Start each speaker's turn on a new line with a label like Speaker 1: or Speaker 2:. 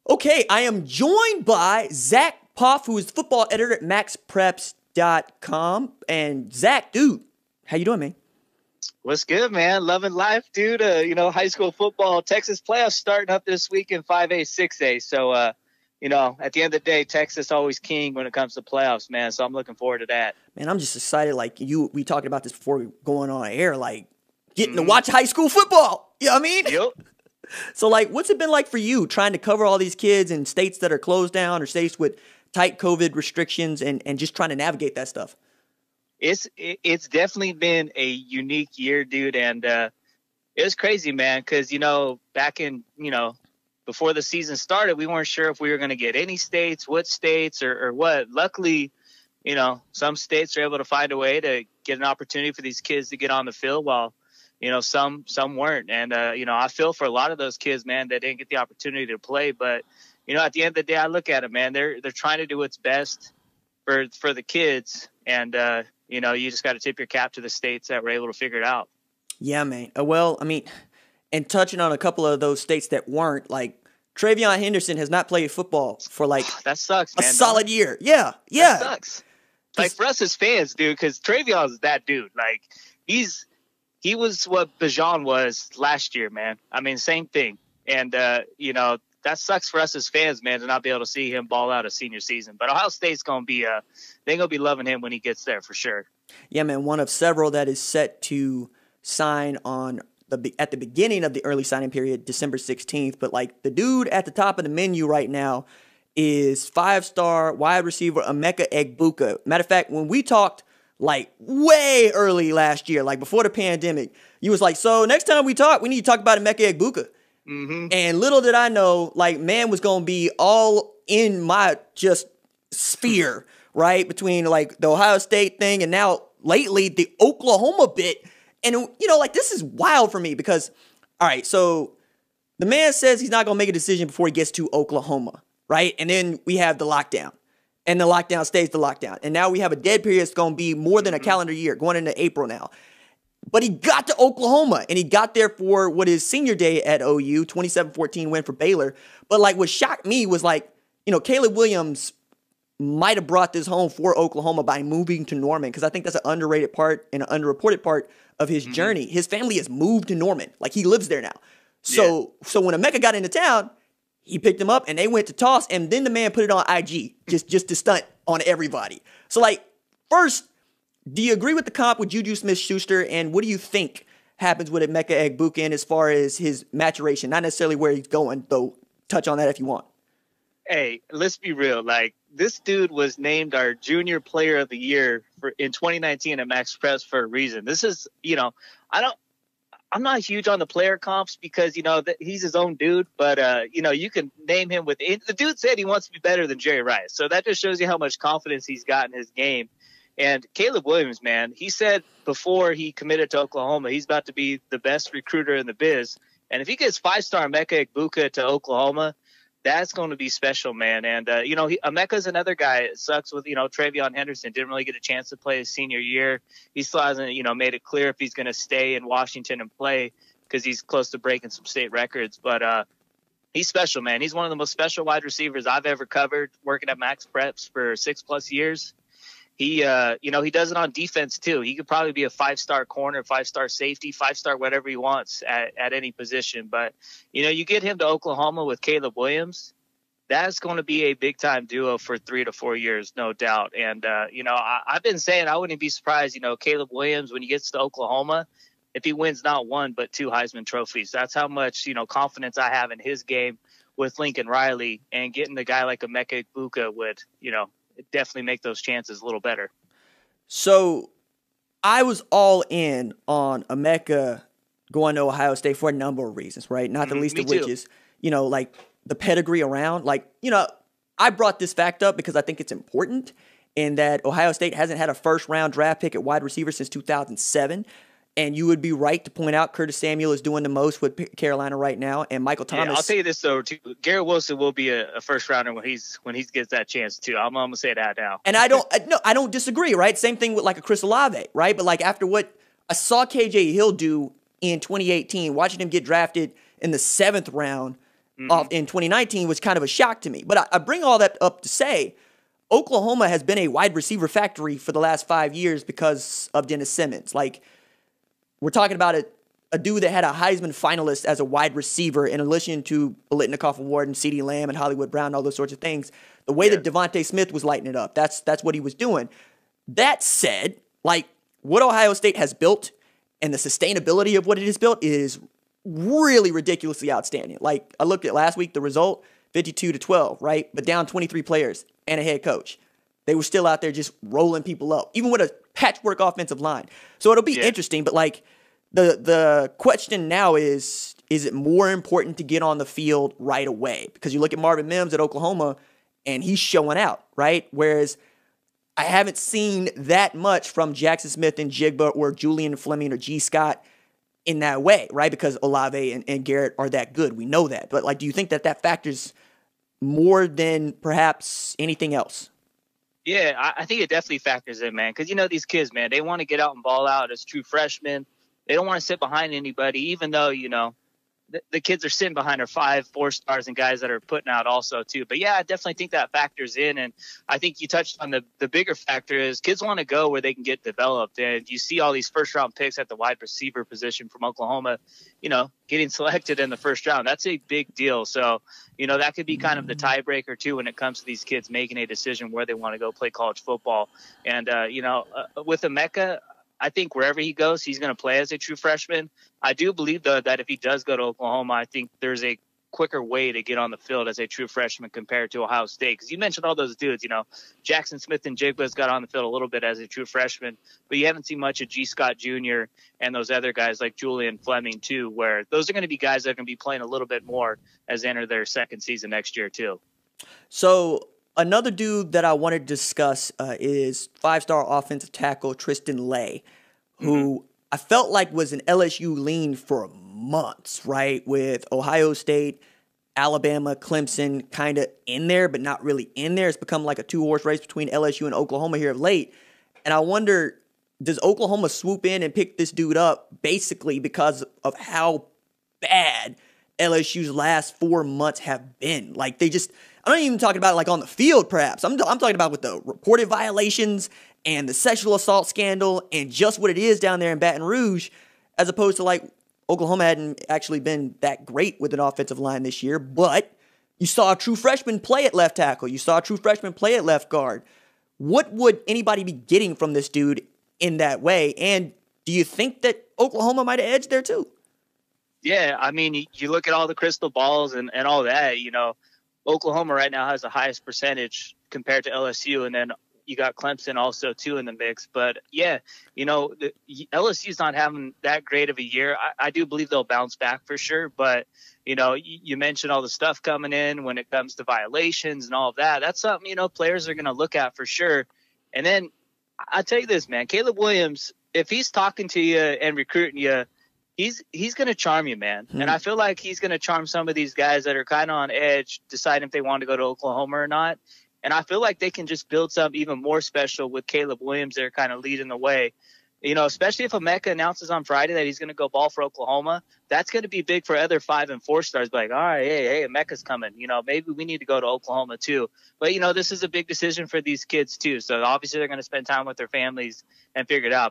Speaker 1: Okay, I am joined by Zach Poff, who is the football editor at MaxPreps.com. And Zach, dude, how you doing, man?
Speaker 2: What's good, man? Loving life, dude. High school football, Texas playoffs starting up this week in 5A, 6A. So, at the end of the day, Texas always king when it comes to playoffs, man. So I'm looking forward to that.
Speaker 1: Man, I'm just excited. Like we talked about this before going on air, like getting to watch high school football. You know what I mean?
Speaker 2: Yep.
Speaker 1: So, like, what's it been like for you trying to cover all these kids in states that are closed down or states with tight COVID restrictions and just trying to navigate that stuff?
Speaker 2: It's definitely been a unique year, dude. And it was crazy, man, because, back in, before the season started, we weren't sure if we were going to get any states, what states or what. Luckily, some states are able to find a way to get an opportunity for these kids to get on the field while some weren't. And, I feel for a lot of those kids, man, that didn't get the opportunity to play. But, at the end of the day, I look at it, man, they're trying to do what's best for the kids. And, you just got to tip your cap to the states that were able to figure it out.
Speaker 1: Yeah, man. And touching on a couple of those states that weren't, like, TreVeyon Henderson has not played football for, like,
Speaker 2: that sucks, man.
Speaker 1: A solid year. Yeah.
Speaker 2: That sucks. Like, for us as fans, dude, because TreVeyon is that dude. Like, he was what Bijan was last year, man. I mean, same thing. And, that sucks for us as fans, man, to not be able to see him ball out a senior season. But Ohio State's going to be they're going to be loving him when he gets there for sure.
Speaker 1: Yeah, man, one of several that is set to sign at the beginning of the early signing period, December 16th. But, like, the dude at the top of the menu right now is 5-star wide receiver Emeka Egbuka. Matter of fact, when we talked, like, way early last year, like before the pandemic, you was like, so next time we talk, we need to talk about Emeka Egbuka.
Speaker 2: Mm-hmm.
Speaker 1: And little did I know, like, man was going to be all in my just sphere, right? Between, like, the Ohio State thing and now lately the Oklahoma bit. And, this is wild for me because, all right, so the man says he's not going to make a decision before he gets to Oklahoma, right? And then we have the lockdown. And the lockdown stays the lockdown. And now we have a dead period that's going to be more than a calendar year, going into April now. But he got to Oklahoma, and he got there for what is senior day at OU, 27-14 win for Baylor. But, like, what shocked me was, like, Caleb Williams might have brought this home for Oklahoma by moving to Norman, because I think that's an underrated part and an underreported part of his journey. His family has moved to Norman. Like, he lives there now. So when Emeka got into town, he picked him up, and they went to toss, and then the man put it on IG just to stunt on everybody. So, like, first, do you agree with the comp with Juju Smith-Schuster, and what do you think happens with Emeka Egbuka as far as his maturation? Not necessarily where he's going, though. Touch on that if you want.
Speaker 2: Hey, let's be real. Like, this dude was named our junior player of the year in 2019 at Max Preps for a reason. This is, I'm not huge on the player comps because, he's his own dude. But, you can name him the dude said he wants to be better than Jerry Rice. So that just shows you how much confidence he's got in his game. And Caleb Williams, man, he said before he committed to Oklahoma, he's about to be the best recruiter in the biz. And if he gets 5-star Emeka Egbuka to Oklahoma, that's going to be special, man. And, Emeka's another guy. It sucks with, TreVeyon Henderson didn't really get a chance to play his senior year. He still hasn't, made it clear if he's going to stay in Washington and play because he's close to breaking some state records. But he's special, man. He's one of the most special wide receivers I've ever covered working at Max Preps for 6+ years. He, he does it on defense too. He could probably be a 5-star corner, 5-star safety, 5-star whatever he wants at any position. But, you get him to Oklahoma with Caleb Williams, that's going to be a big time duo for 3 to 4 years, no doubt. And, I've been saying I wouldn't be surprised, Caleb Williams, when he gets to Oklahoma, if he wins not one, but 2 Heisman trophies. That's how much, confidence I have in his game with Lincoln Riley, and getting a guy like Emeka Egbuka would, definitely make those chances a little better.
Speaker 1: So I was all in on Emeka going to Ohio State for a number of reasons, right? Not the least of which is, like the pedigree around. Like, I brought this fact up because I think it's important in that Ohio State hasn't had a first-round draft pick at wide receiver since 2007. And you would be right to point out Curtis Samuel is doing the most with Carolina right now, and Michael Thomas.
Speaker 2: Yeah, I'll tell you this though, too. Garrett Wilson will be a first rounder when he gets that chance too. I'm gonna say that now.
Speaker 1: And I don't disagree, right? Same thing with like a Chris Olave, right? But like after what I saw KJ Hill do in 2018, watching him get drafted in the 7th round off in 2019 was kind of a shock to me. But I bring all that up to say Oklahoma has been a wide receiver factory for the last 5 years because of Dennis Simmons. Like, we're talking about a dude that had a Heisman finalist as a wide receiver, in addition to Biletnikoff Award and CeeDee Lamb and Hollywood Brown, all those sorts of things. The way that Devontae Smith was lighting it up, that's what he was doing. That said, like, what Ohio State has built and the sustainability of what it has built is really ridiculously outstanding. Like, I looked at last week, the result, 52-12, right? But down 23 players and a head coach. They were still out there just rolling people up, even with a patchwork offensive line. So it'll be interesting, but like, the question now is it more important to get on the field right away? Because you look at Marvin Mims at Oklahoma, and he's showing out, right? Whereas I haven't seen that much from Jackson Smith and Jigba or Julian Fleming or G. Scott in that way, right? Because Olave and Garrett are that good. We know that. But, like, do you think that factors more than perhaps anything else?
Speaker 2: Yeah, I think it definitely factors in, man. Because, you know, these kids, man, they want to get out and ball out as true freshmen. They don't want to sit behind anybody, even though, you know, the kids are sitting behind are 5-4 stars and guys that are putting out also too. But yeah, I definitely think that factors in. And I think you touched on the bigger factor is kids want to go where they can get developed. And you see all these first round picks at the wide receiver position from Oklahoma, you know, getting selected in the first round. That's a big deal. So, you know, that could be kind of the tiebreaker too when it comes to these kids making a decision where they want to go play college football. And, you know, with Emeka, I think wherever he goes, he's going to play as a true freshman. I do believe, though, that if he does go to Oklahoma, I think there's a quicker way to get on the field as a true freshman compared to Ohio State. Because you mentioned all those dudes, you know, Jackson Smith and Jigba's got on the field a little bit as a true freshman, but you haven't seen much of G. Scott Jr. and those other guys like Julian Fleming, too, where those are going to be guys that are going to be playing a little bit more as they enter their second season next year, too.
Speaker 1: So another dude that I wanted to discuss is five-star offensive tackle Tristan Lay, who I felt like was an LSU lean for months, right? With Ohio State, Alabama, Clemson kind of in there, but not really in there. It's become like a two-horse race between LSU and Oklahoma here of late. And I wonder, does Oklahoma swoop in and pick this dude up basically because of how bad LSU's last 4 months have been? Like, they just, I'm not even talking about like on the field, perhaps. I'm talking about with the reported violations and the sexual assault scandal and just what it is down there in Baton Rouge, as opposed to like Oklahoma hadn't actually been that great with an offensive line this year, but you saw a true freshman play at left tackle. You saw a true freshman play at left guard. What would anybody be getting from this dude in that way? And do you think that Oklahoma might have edged there too?
Speaker 2: Yeah, I mean, you look at all the crystal balls and all that, you know, Oklahoma right now has the highest percentage compared to LSU, and then you got Clemson also too in the mix. But yeah, you know, LSU's not having that great of a year. I do believe they'll bounce back for sure. But, you know, you mentioned all the stuff coming in when it comes to violations and all of that. That's something, you know, players are going to look at for sure. And then I'll tell you this, man, Caleb Williams, if he's talking to you and recruiting you, he's going to charm you, man. And I feel like he's going to charm some of these guys that are kind of on edge, deciding if they want to go to Oklahoma or not. And I feel like they can just build something even more special with Caleb Williams there kind of leading the way. You know, especially if Emeka announces on Friday that he's going to go ball for Oklahoma, that's going to be big for other 5 and 4 stars. Like, all right, hey, Emeka's coming. You know, maybe we need to go to Oklahoma too. But, you know, this is a big decision for these kids too. So obviously they're going to spend time with their families and figure it out.